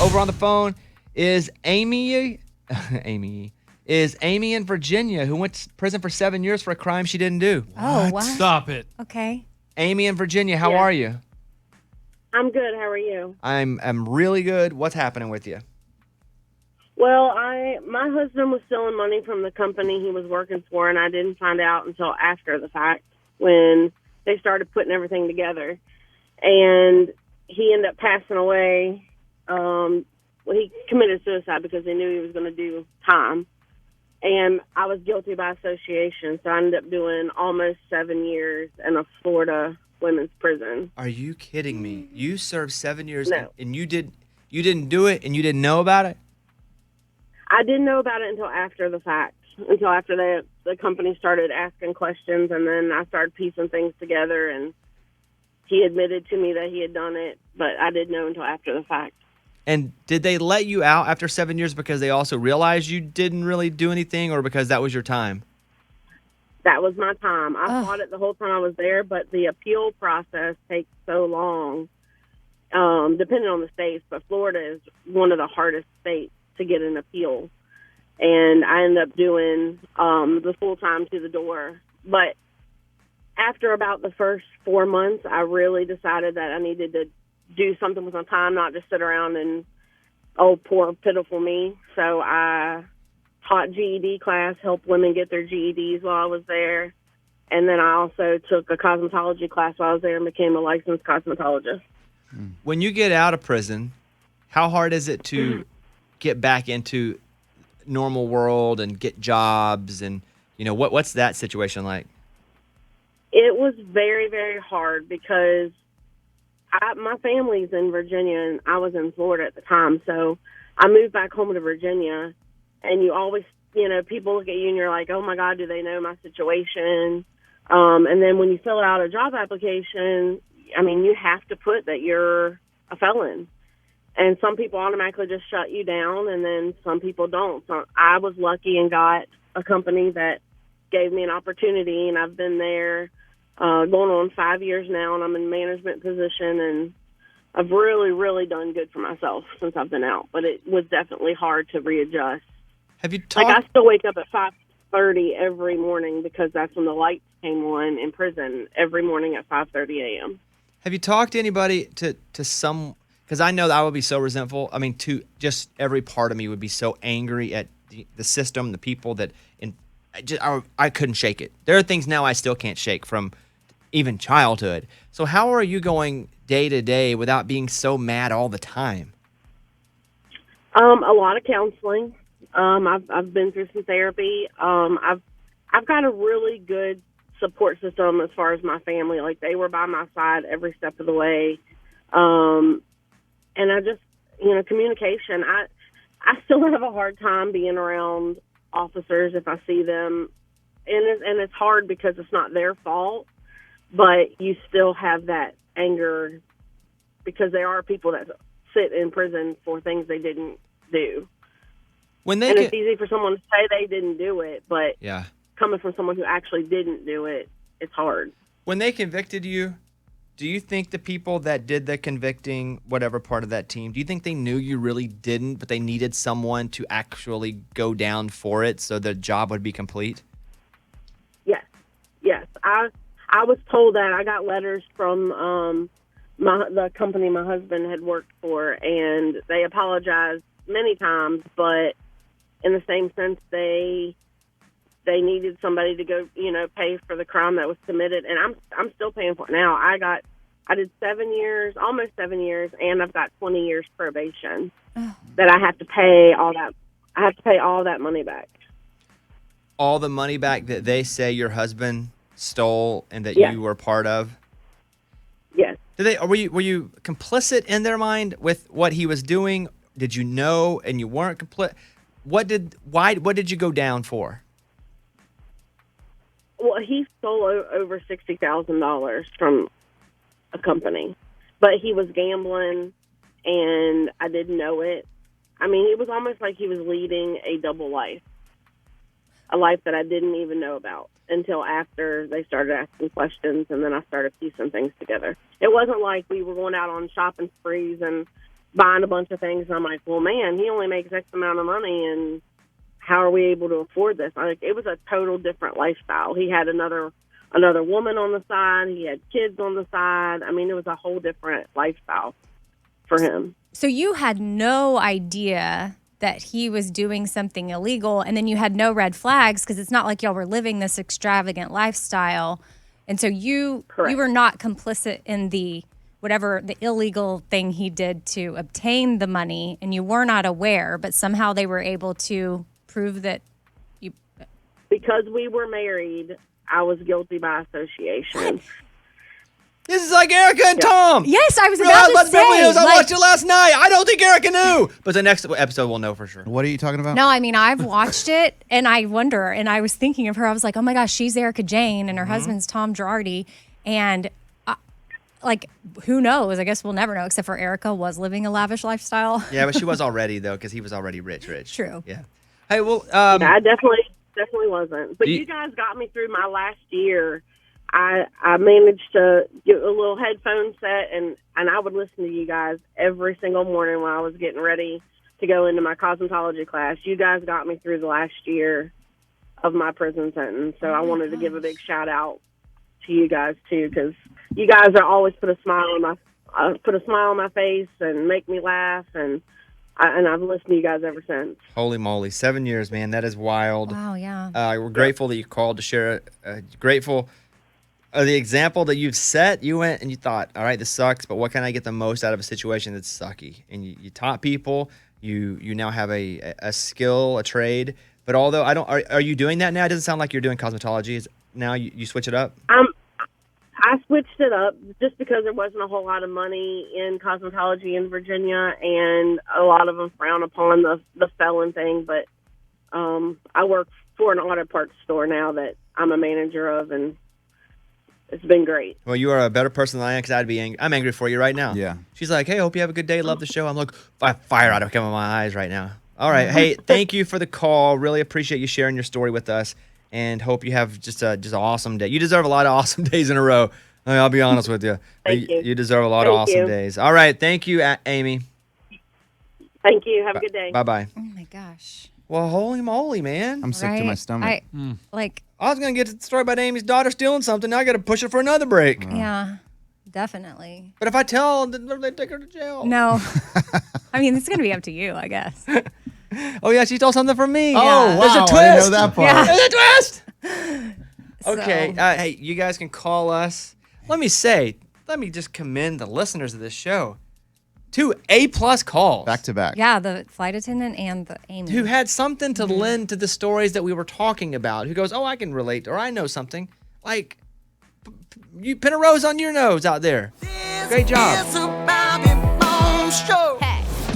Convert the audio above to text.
Over on the phone is Amy. Is Amy in Virginia who went to prison for 7 years for a crime she didn't do. Oh, what? Stop it. Okay. Amy in Virginia, how Yes. are you? I'm good. How are you? I'm really good. What's happening with you? Well, my husband was stealing money from the company he was working for, and I didn't find out until after the fact when they started putting everything together. And he ended up passing away. He committed suicide because he knew he was going to do time. And I was guilty by association, so I ended up doing almost 7 years in a Florida women's prison. Are you kidding me? You served 7 years No. and you didn't do it and you didn't know about it? I didn't know about it until after the fact, until after the company started asking questions, and then I started piecing things together, and he admitted to me that he had done it, but I didn't know until after the fact. And did they let you out after 7 years because they also realized you didn't really do anything or because that was your time? That was my time. I fought it the whole time I was there, but the appeal process takes so long, depending on the states, but Florida is one of the hardest states to get an appeal. And I ended up doing the full time to the door. But after about the first 4 months, I really decided that I needed to do something with my time, not just sit around and, oh, poor, pitiful me. So I taught GED class, helped women get their GEDs while I was there. And then I also took a cosmetology class while I was there and became a licensed cosmetologist. When you get out of prison, how hard is it to get back into normal world and get jobs and, what's that situation like? It was very, very hard because my family's in Virginia and I was in Florida at the time. So I moved back home to Virginia, and you always, people look at you and you're like, oh my God, do they know my situation? And then when you fill out a job application, you have to put that you're a felon. And some people automatically just shut you down, and then some people don't. So I was lucky and got a company that gave me an opportunity, and I've been there going on 5 years now, and I'm in a management position, and I've really, really done good for myself since I've been out. But it was definitely hard to readjust. Have you talked? Like, I still wake up at 5:30 every morning because that's when the lights came on in prison every morning at 5:30 a.m. Have you talked to anybody to some? Because I know that I would be so resentful. To just every part of me would be so angry at the system, the people that, I couldn't shake it. There are things now I still can't shake from even childhood. So how are you going day to day without being so mad all the time? A lot of counseling. I've been through some therapy. I've got a really good support system as far as my family. Like, they were by my side every step of the way. And I just, communication. I still have a hard time being around officers if I see them. And it's hard because it's not their fault, but you still have that anger because there are people that sit in prison for things they didn't do. It's easy for someone to say they didn't do it, but coming from someone who actually didn't do it, it's hard. When they convicted you, do you think the people that did the convicting, whatever part of that team, do you think they knew you really didn't, but they needed someone to actually go down for it so the job would be complete? Yes. I was told that. I got letters from the company my husband had worked for, and they apologized many times, but in the same sense, they needed somebody to go, pay for the crime that was committed, and I'm still paying for it now. I did 7 years, almost 7 years, and I've got 20 years probation that I have to pay all that. I have to pay all that money back. All the money back that they say your husband stole and that you were part of? Yes. Were you complicit in their mind with what he was doing? Did you know and you weren't complicit? What did you go down for? Well, he stole over $60,000 from a company, but he was gambling, and I didn't know it. It was almost like he was leading a double life, a life that I didn't even know about until after they started asking questions, and then I started piecing things together. It wasn't like we were going out on shopping sprees and buying a bunch of things. And I'm like, well, man, he only makes X amount of money, and how are we able to afford this? Like, it was a total different lifestyle. He had another woman on the side. He had kids on the side. I mean, it was a whole different lifestyle for him. So you had no idea that he was doing something illegal, and then you had no red flags because it's not like y'all were living this extravagant lifestyle. And so you were not complicit in the illegal thing he did to obtain the money, and you were not aware, but somehow they were able to prove that you... Because we were married, I was guilty by association. This is like Erica and Tom. Yes, I was about to say. I watched it last night. I don't think Erica knew. But the next episode we'll know for sure. What are you talking about? No, I mean, I've watched it, and I wonder, and I was thinking of her. I was like, oh, my gosh, she's Erica Jane, and her husband's Tom Girardi. And, who knows? I guess we'll never know, except for Erica was living a lavish lifestyle. Yeah, but she was already, though, because he was already rich. True. Yeah. Hey, well... I definitely wasn't. But you guys got me through my last year. I managed to get a little headphone set, and I would listen to you guys every single morning when I was getting ready to go into my cosmetology class. You guys got me through the last year of my prison sentence, so I wanted to give a big shout out to you guys too, because you guys are always put a smile on my face and make me laugh, and I've listened to you guys ever since. Holy moly, 7 years, man, that is wild. Wow, yeah. We're grateful that you called to share it. Grateful. The example that you've set, you went and you thought, all right, this sucks, but what can I get the most out of a situation that's sucky? And you taught people. You now have a skill, a trade. But although are you doing that now? It doesn't sound like you're doing cosmetology. Now you switch it up? I switched it up just because there wasn't a whole lot of money in cosmetology in Virginia, and a lot of them frown upon the felon thing. But I work for an auto parts store now that I'm a manager of, and it's been great. Well, you are a better person than I am, because I'd be angry. I'm angry for you right now. Yeah. She's like, hey, hope you have a good day. Love the show. I'm like, fire out of my eyes right now. All right. Hey, thank you for the call. Really appreciate you sharing your story with us, and hope you have just an awesome day. You deserve a lot of awesome days in a row. I'll be honest with you. Thank you. You deserve a lot of awesome days. All right. Thank you, Amy. Thank you. Have a good day. Bye-bye. Oh, my gosh. Well, holy moly, man. I'm sick to my stomach. I was going to get to the story about Amy's daughter stealing something. Now I got to push it for another break. Yeah, definitely. But if I tell, then they take her to jail. No. I mean, it's going to be up to you, I guess. Oh, yeah, she stole something from me. Oh, wow. There's a twist. I didn't know that part. Yeah. There's a twist. So- Okay. Hey, you guys can call us. Let me just commend the listeners of this show. 2 A-plus calls. Back to back. Yeah, the flight attendant and the Amy. Who had something to lend to the stories that we were talking about. Who goes, oh, I can relate, or I know something. Like, you pin a rose on your nose out there. Great job. It's a Bobby Bones show.